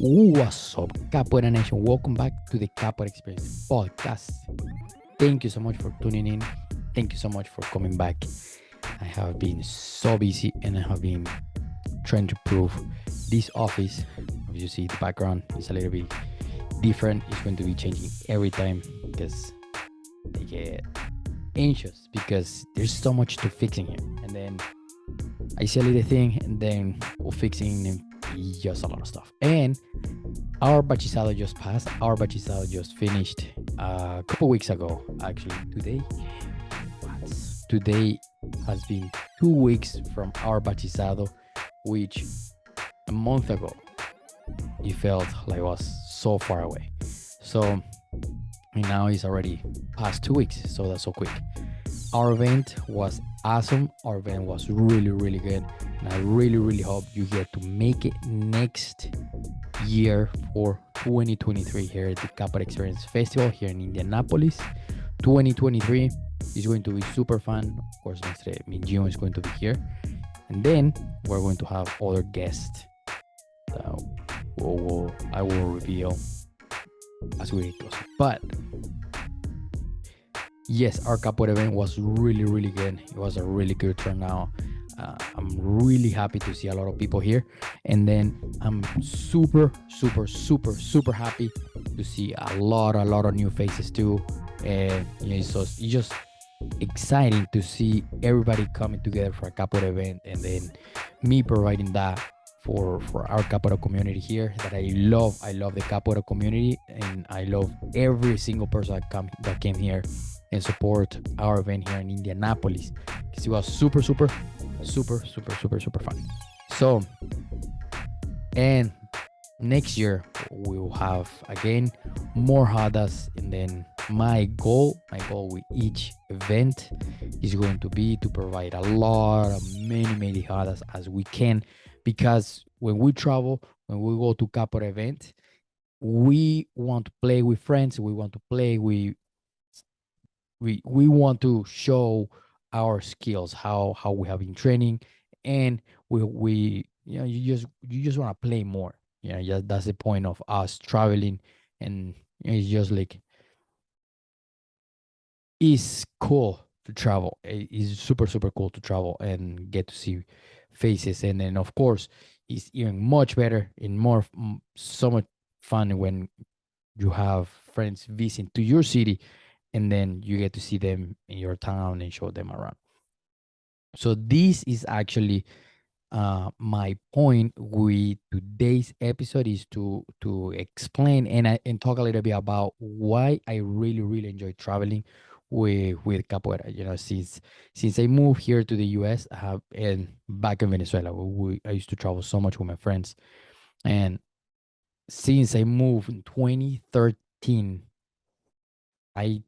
What's up, Capoeira Nation? Welcome back to the Capoeira Experience Podcast. Thank you so much for tuning in. Thank you so much for coming back. I have been so busy and I have been trying to prove this office. As you see, the background is a little bit different. It's going to be changing every time because I get anxious because there's so much to fixing here. And then I see a little thing and then we're fixing and just a lot of stuff. And our bachillerato just passed. Our bachillerato just finished a couple weeks ago. Actually, today has been 2 weeks from our bachillerato, which a month ago it felt like it was so far away. So and now it's already past 2 weeks. So that's so quick. Our event was awesome. Our event was really good. And I really hope you get to make it next year for 2023 here at the Capoeira Experience Festival here in Indianapolis. 2023 is going to be super fun. Of course, next day, June is going to be here. And then we're going to have other guests that I will reveal as we get closer. But yes, our Capoeira event was really good. It was a really good turnout. I'm really happy to see a lot of people here. And then I'm super happy to see a lot of new faces too. And it's just exciting to see everybody coming together for a Capoeira event, and then me providing that for our Capoeira community here that I love. I love the Capoeira community, and I love every single person that came here and support our event here in Indianapolis, because it was super fun. So, and next year we will have again more hadas, and then my goal with each event is going to be to provide a lot of many hadas as we can, because when we travel, when we go to Capoeira event, we want to play with friends, we want to play with we want to show our skills, how we have been training, and we you just want to play more. That's the point of us traveling. And it's just like, it's cool to travel. It's super cool to travel and get to see faces. And then of course it's even much better and so much fun when you have friends visiting to your city, and then you get to see them in your town and show them around. So this is actually my point with today's episode, is to explain and talk a little bit about why I really enjoy traveling with capoeira. Since I moved here to the US, and back in Venezuela, I used to travel so much with my friends. And since I moved in 2013, I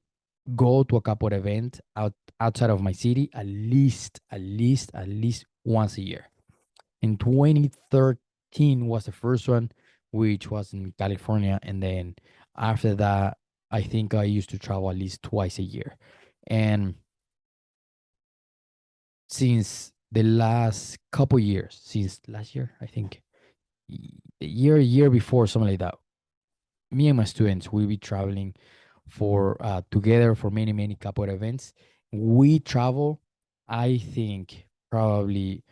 go to a capoeira event outside of my city at least once a year. In 2013 was the first one, which was in California, and then after that, I think I used to travel at least twice a year. And since the last couple years, since last year, I think, year before, something like that, me and my students, we be traveling for together for many capoeira events. We travel, I think, probably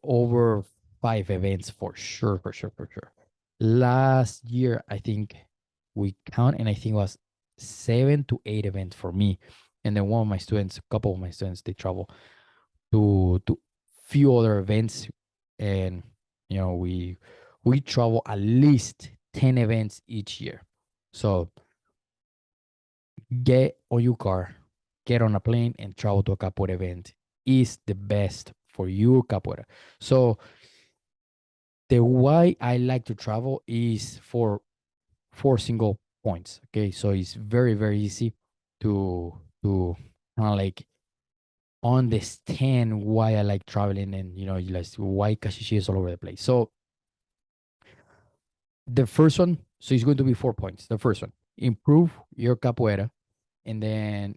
over 5 events for sure. Last year, I think we count, and I think it was 7 to 8 events for me. And then a couple of my students, they travel to few other events. And we travel at least 10 events each year. So get on your car, get on a plane, and travel to a capoeira event is the best for your capoeira. So the why I like to travel is for 4 single points. Okay, so it's very easy to kind of like understand why I like traveling, and why Kashishi is all over the place. So the first one, so it's going to be 4 points. The first one, improve your capoeira, and then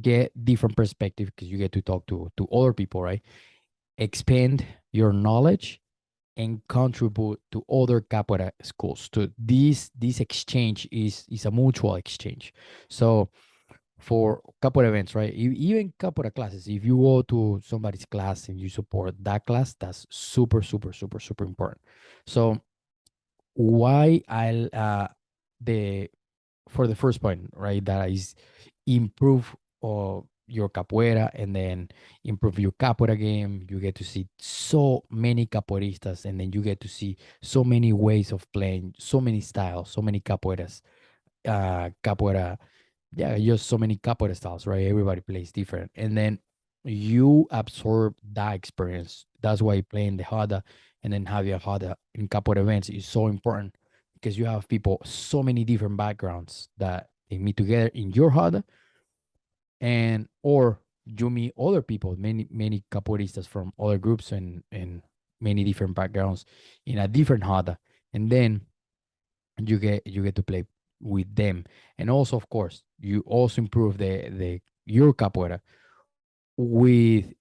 get different perspective, because you get to talk to other people, right? Expand your knowledge, and contribute to other capoeira schools. To this exchange is a mutual exchange. So for capoeira events, right? Even capoeira classes, if you go to somebody's class and you support that class, that's super, super, super, super important. So why I'll the for the first point, right? That is improve your capoeira and then improve your capoeira game. You get to see so many capoeiristas, and then you get to see so many ways of playing, so many styles, so many capoeiras, capoeira, yeah, just so many capoeira styles, right? Everybody plays different, and then you absorb that experience. That's why playing the Hada and then having a Hada in capoeira events is so important, because you have people, so many different backgrounds that they meet together in your Hada, and or you meet other people, many capoeiristas from other groups and many different backgrounds in a different Hada, and then you get to play with them. And also, of course, you also improve the your capoeira with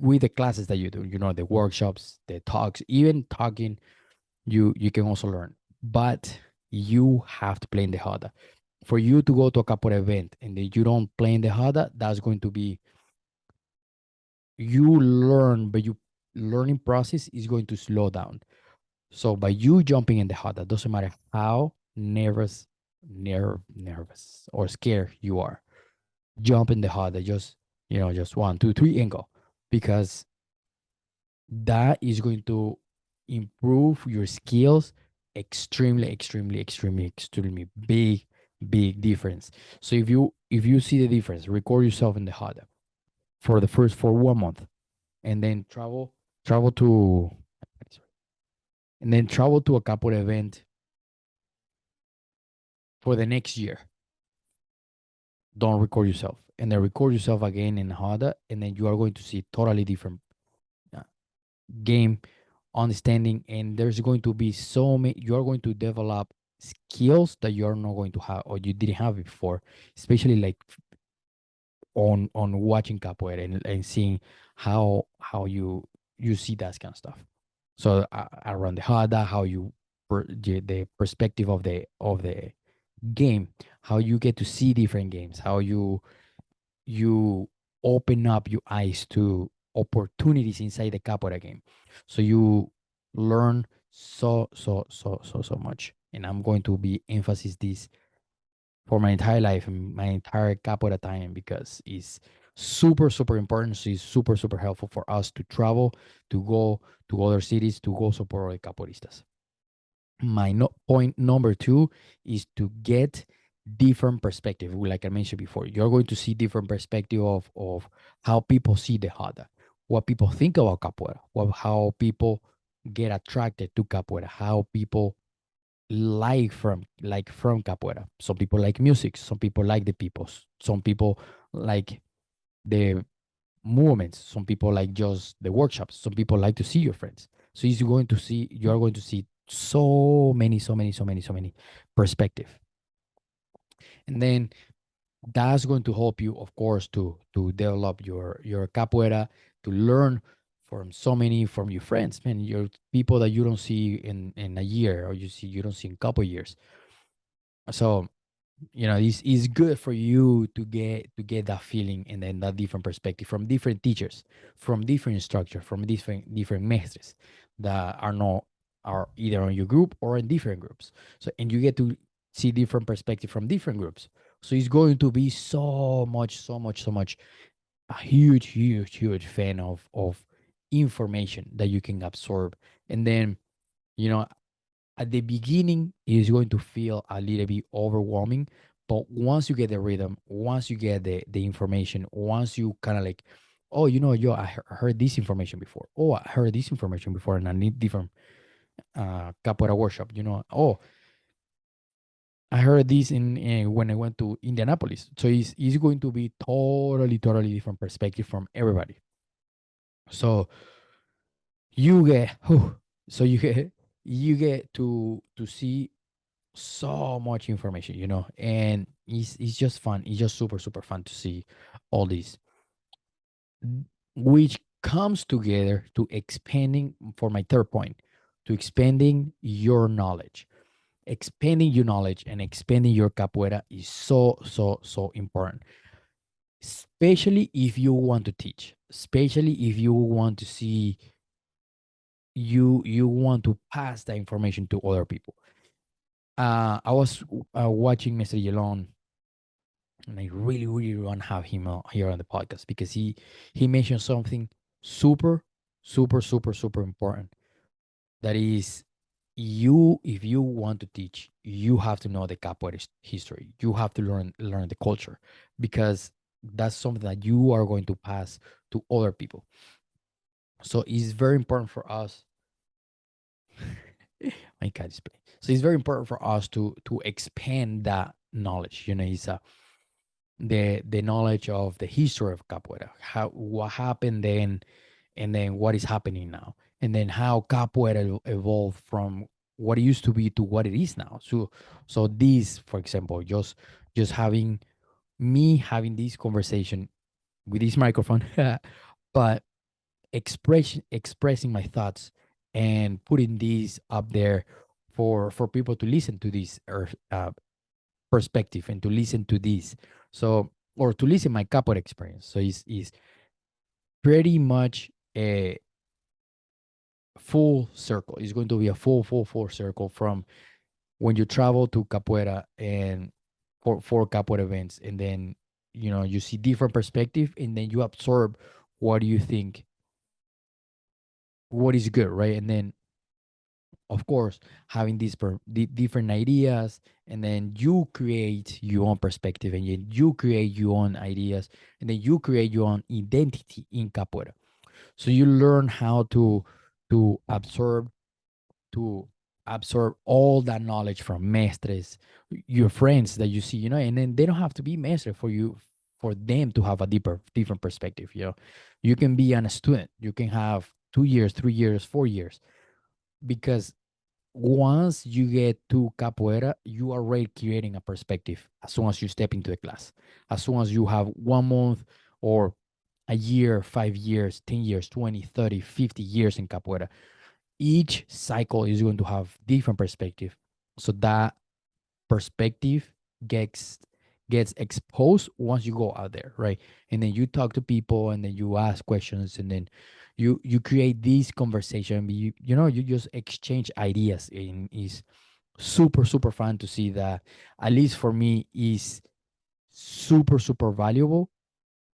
with the classes that you do, the workshops, the talks, even talking. You can also learn, but you have to play in the Hada. For you to go to a capoeira event and then you don't play in the Hada, that's going to be, you learn, but you learning process is going to slow down. So by you jumping in the Hada, doesn't matter how nervous or scared you are, jump in the Hada. Just 1, 2, 3 and go, because that is going to improve your skills extremely, extremely, extremely, extremely big difference. So if you see the difference, record yourself in the Hada for 1 month, and then travel to travel to a capoeira event for the next year. Don't record yourself, and then record yourself again in Hada, and then you are going to see totally different uh, game understanding, and there's going to be so many. You are going to develop skills that you are not going to have or you didn't have before, especially like on watching capoeira and seeing how you see that kind of stuff. So around the Hada, how the perspective of the game, how you get to see different games, how you open up your eyes to opportunities inside the capoeira game. So you learn so much. And I'm going to be emphasize this for my entire life and my entire capoeira time, because it's super super important. So it's super super helpful for us to travel, to go to other cities, to go support the capoeiristas. My point number two is to get different perspective. Like I mentioned before, you're going to see different perspective of how people see the Hada, what people think about capoeira, how people get attracted to capoeira, how people like from capoeira. Some people like music, some people like the peoples, some people like the movements, some people like just the workshops, some people like to see your friends. So you are going to see so many perspective. And then that's going to help you, of course, to develop your capoeira, to learn from your friends, man, your people that you don't see in a year, or you don't see in a couple of years. So it's good for you to get that feeling, and then that different perspective from different teachers, from different instructors, from different mestres that are either on your group or in different groups. So, and you get to see different perspective from different groups. So it's going to be so much a huge fan of information that you can absorb. And then you know at the beginning it is going to feel a little bit overwhelming, but once you get the rhythm, once you get the information, once you kind of like, oh, I heard this information before, oh, I heard this information before, and I need different capoeira workshop, oh, I heard this when I went to Indianapolis. So it's going to be totally different perspective from everybody. So you get so you get to see so much information, and it's just fun. It's just super super fun to see all these. Which comes together to expanding, for my third point, to expanding your knowledge. Expanding your knowledge and expanding your capoeira is so, so, so important, especially if you want to teach, especially if you want to see, you want to pass the information to other people. I was watching Mr. Yelon, and I really, really want to have him here on the podcast because he mentioned something super, super, super, super important. That is, you if you want to teach, you have to know the capoeira history. You have to learn the culture, because that's something that you are going to pass to other people. So it's very important for us. My cat is playing. So it's very important for us to expand that knowledge. It's the knowledge of the history of capoeira, how what happened then, and then what is happening now, and then how capoeira evolved from what it used to be to what it is now. So this, for example, just having me having this conversation with this microphone, but expressing my thoughts and putting these up there for people to listen to this perspective and to listen to this. So, or to listen my capoeira experience. So it's pretty much a full circle. It's going to be a full circle from when you travel to capoeira and for capoeira events, and then you see different perspective, and then you absorb what do you think, what is good, right? And then of course having these different ideas, and then you create your own perspective, and then you create your own ideas, and then you create your own identity in capoeira. So you learn how to absorb to absorb all that knowledge from mestres, your friends that you see, and then they don't have to be mestre for you, for them to have a different perspective. You can be a student, you can have 2 years, 3 years, 4 years, because once you get to capoeira, you are already creating a perspective as soon as you step into the class. As soon as you have 1 month or a year, 5 years, 10 years, 20, 30, 50 years in capoeira, each cycle is going to have different perspective. So that perspective gets gets exposed once you go out there, right? And then you talk to people, and then you ask questions, and then you create this conversation. You just exchange ideas, and is super, super fun to see that. At least for me, is super, super valuable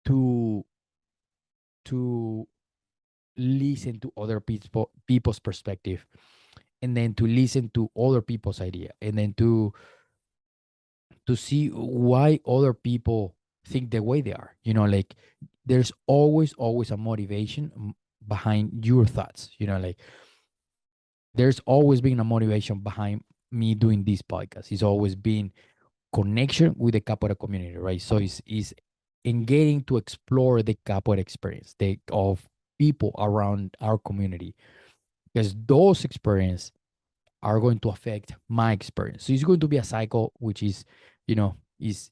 to to listen to other people's perspective, and then to listen to other people's idea, and then to see why other people think the way they are. Like, there's always a motivation behind your thoughts. Like, there's always been a motivation behind me doing this podcast. It's always been connection with the capoeira community, right? So it's in getting to explore the capoeira experience of people around our community, because those experiences are going to affect my experience. So it's going to be a cycle, which is, is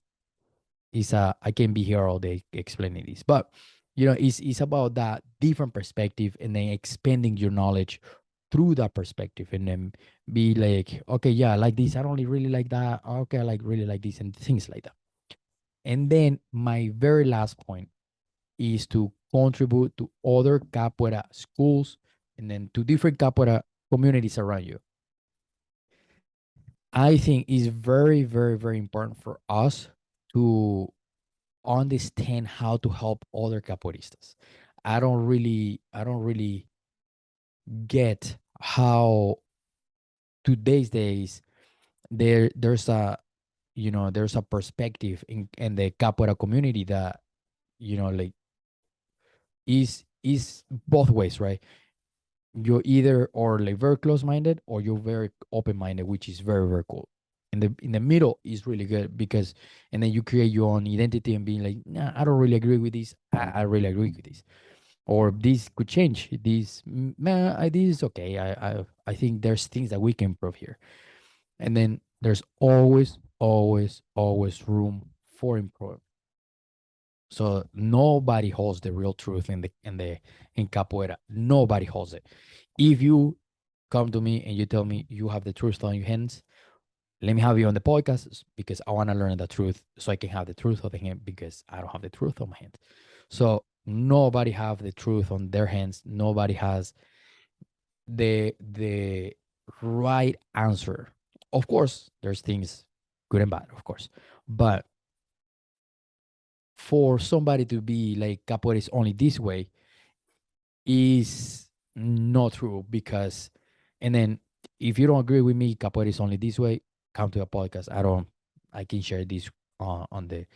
I can be here all day explaining this, but it's about that different perspective, and then expanding your knowledge through that perspective, and then be like, okay, yeah, I like this, I don't really like that, okay, I really like this, and things like that. And then my very last point is to contribute to other capoeira schools, and then to different capoeira communities around you. I think it's very, very, very important for us to understand how to help other capoeiristas. I don't really get how today's days there's a perspective in the capoeira community that like is both ways, right? You're either or like very close minded, or you're very open minded, which is very, very cool. In the middle is really good, because and then you create your own identity, and being like, nah, I don't really agree with this, I really agree with this, or this could change this, nah, this is okay, I think there's things that we can improve here. And then there's always room for improvement. So nobody holds the real truth in capoeira. Nobody holds it. If you come to me and you tell me you have the truth on your hands, let me have you on the podcast because I want to learn the truth so I can have the truth on the hand because I don't have the truth on my hands. So nobody have the truth on their hands. Nobody has the right answer. Of course, there's things good and bad, of course. But for somebody to be like capoeira is only this way is not true because and then if you don't agree with me, capoeira is only this way, come to a podcast. I can share this on the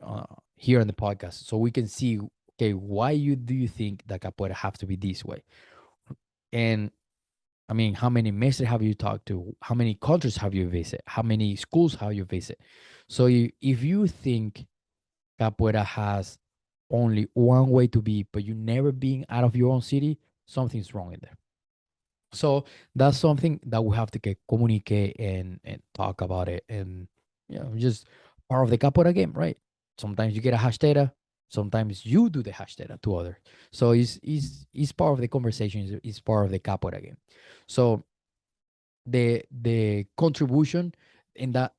uh, here on the podcast so we can see okay why you do you think that capoeira have to be this way. And I mean, how many mestres have you talked to? How many countries have you visited? How many schools have you visited? So if you think capoeira has only one way to be, but you never being out of your own city, something's wrong in there. So that's something that we have to get communicate and talk about it, and just part of the capoeira game, right? Sometimes you get a hashtag, sometimes you do the hashtag to others. So it's part of the conversation. It's part of the capoeira game. So the contribution in that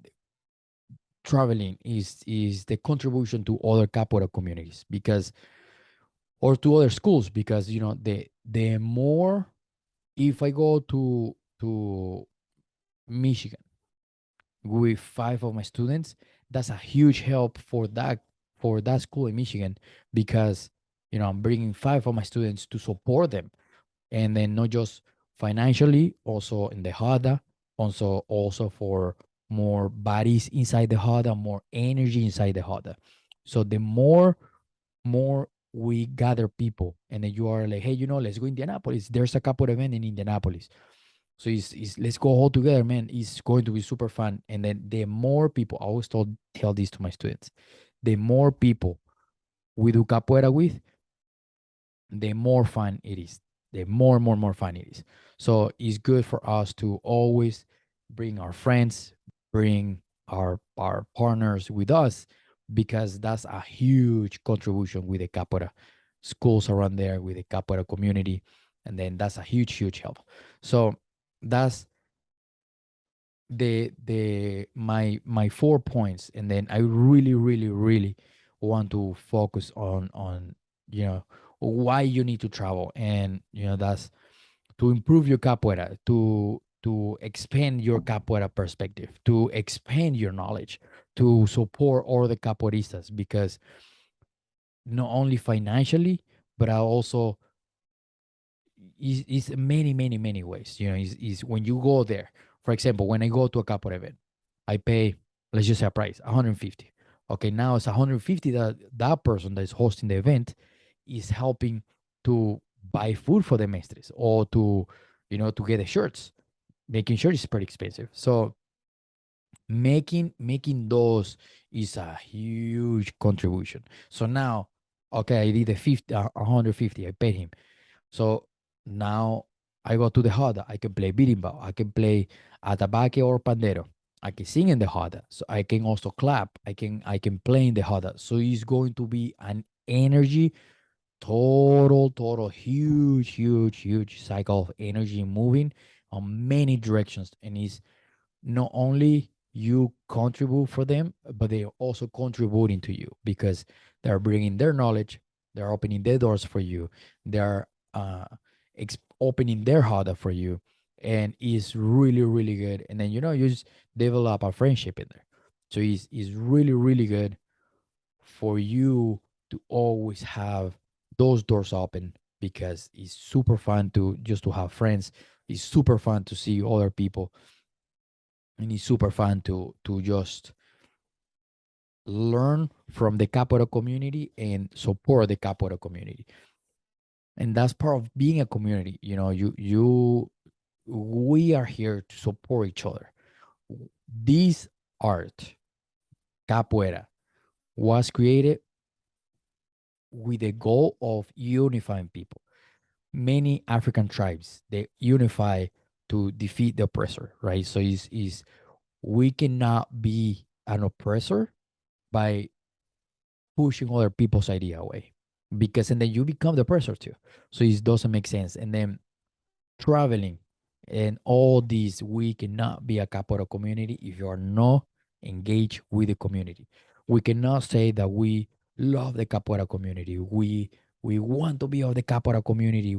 traveling is the contribution to other capoeira communities because or to other schools because the more if I go to Michigan with five of my students, that's a huge help for that school in Michigan because I'm bringing five of my students to support them, and then not just financially, also in the HADA, also for more bodies inside the HADA, more energy inside the HADA. So the more we gather people, and then you are like, hey, let's go Indianapolis. There's a couple event in Indianapolis. So it's let's go all together, man. It's going to be super fun. And then the more people, I always tell this to my students, the more people we do capoeira with, the more fun it is. The more fun it is. So it's good for us to always bring our friends, bring our partners with us, because that's a huge contribution with the capoeira schools around there, with the capoeira community, and then that's a huge help. So that's my 4 points, and then I really want to focus on you know why you need to travel, and that's to improve your capoeira, to expand your capoeira perspective, to expand your knowledge, to support all the capoeiristas, because not only financially but I also is many ways. Is when you go there. For example, when I go to a capoeira event, I pay, let's just say a price, 150. Okay, now it's 150 that that person that is hosting the event is helping to buy food for the mestres, or to get the shirts. Making shirts is pretty expensive. So making those is a huge contribution. So now, okay, I did the 150, I paid him. So now I go to the Hada. I can play birimbau. I can play atabaque or pandero. I can sing in the Hada. So I can also clap. I can play in the Hada. So it's going to be an energy, total, huge cycle of energy moving on many directions. And it's not only you contribute for them, but they're also contributing to you because they're bringing their knowledge, they're opening their doors for you, they're uh, opening their heart up for you, and it's really good. And then you just develop a friendship in there. So it's really good for you to always have those doors open because it's super fun to just to have friends. It's super fun to see other people, and it's super fun to just learn from the capoeira community and support the capoeira community. And that's part of being a community. We are here to support each other. This art, capoeira, was created with the goal of unifying people. Many African tribes, they unify to defeat the oppressor, right? So we cannot be an oppressor by pushing other people's idea away, because and then you become the pressure too. So it doesn't make sense. And then traveling and all these, we cannot be a capoeira community if you are not engaged with the community. We cannot say that we love the capoeira community. We want to be of the capoeira community.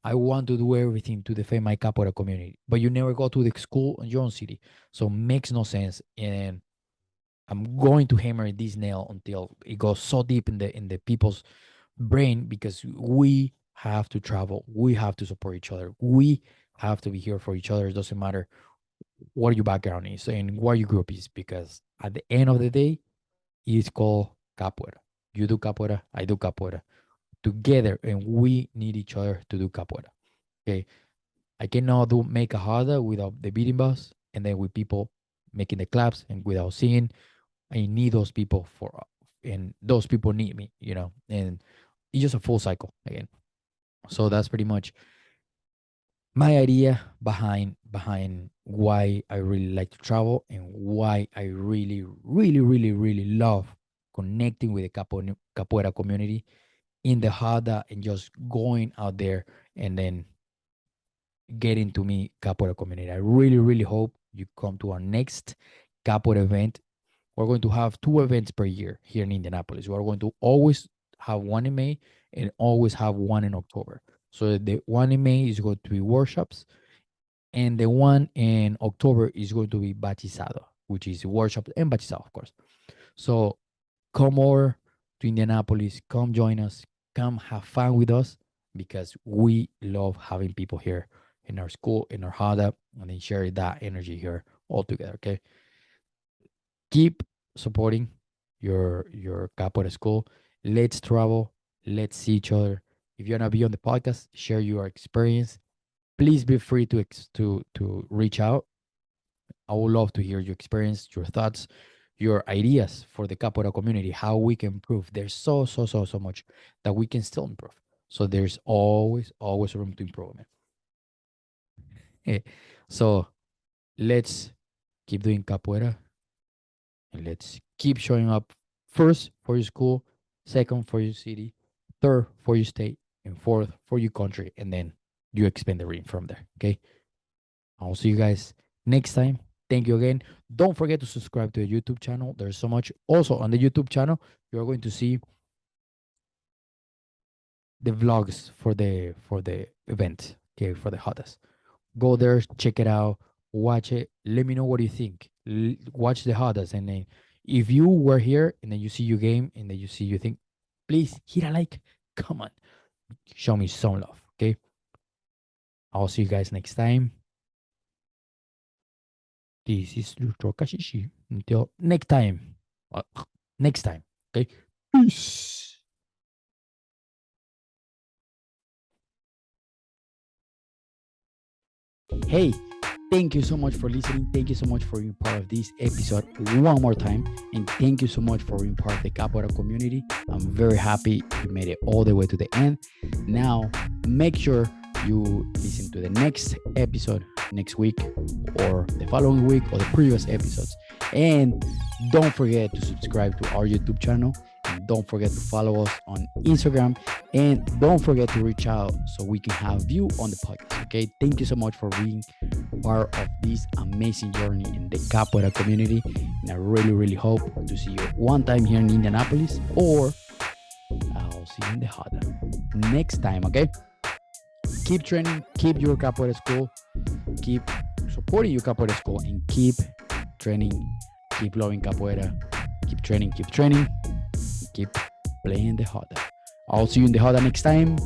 I want to do everything to defend my capoeira community, but you never go to the school in your own city, so makes no sense. And I'm going to hammer this nail until it goes so deep in the people's brain, because we have to travel. We have to support each other. We have to be here for each other. It doesn't matter what your background is and what your group is, because at the end of the day, it's called capoeira. You do capoeira, I do capoeira together, and we need each other to do capoeira. Okay, I cannot make a harda without the beating bus, and then with people making the claps, and without singing. I need those people and those people need me, and it's just a full cycle again. So that's pretty much my idea behind why I really like to travel, and why I really, really, really, really love connecting with the capoeira community in the Hada, and just going out there and then getting to me capoeira community. I really, really hope you come to our next capoeira event. We're going to have 2 events per year here in Indianapolis. We're going to always have one in May and always have one in October. So the one in May is going to be workshops, and the one in October is going to be batizado, which is workshop and batizado, of course. So come over to Indianapolis, come join us, come have fun with us, because we love having people here in our school, in our Hada, and then share that energy here all together, okay? Keep supporting your capoeira school. Let's travel. Let's see each other. If you're gonna be on the podcast, share your experience. Please be free to reach out. I would love to hear your experience, your thoughts, your ideas for the capoeira community, how we can improve. There's so much that we can still improve. So there's always room to improvement. So let's keep doing capoeira, and let's keep showing up, first for your school, second for your city, third for your state, and fourth for your country, and then you expand the ring from there. Okay. I'll see you guys next time. Thank you again. Don't forget to subscribe to the YouTube channel. There's so much. Also on the YouTube channel, you're going to see the vlogs for the event. Okay, for the hottest. Go there, check it out, watch it. Let me know what you think. Watch the hottest, and then if you were here and then you see your game and then you think, please hit a like. Come on, show me some love. Okay. I'll see you guys next time. This is Lutro Kashishi. Until next time. Next time. Okay. Peace. Hey, thank you so much for listening. Thank you so much for being part of this episode one more time. And thank you so much for being part of the Capoeira community. I'm very happy you made it all the way to the end. Now, make sure you listen to the next episode next week, or the following week, or the previous episodes. And don't forget to subscribe to our YouTube channel. And don't forget to follow us on Instagram. And don't forget to reach out so we can have you on the podcast. Okay. Thank you so much for being part of this amazing journey in the Capoeira community. And I really, really hope to see you one time here in Indianapolis, or I'll see you in the Hada next time. Okay. Keep training, keep your Capoeira school, keep supporting your Capoeira school, and keep training, keep loving Capoeira, keep training, keep playing the Hada. I'll see you in the Hada next time.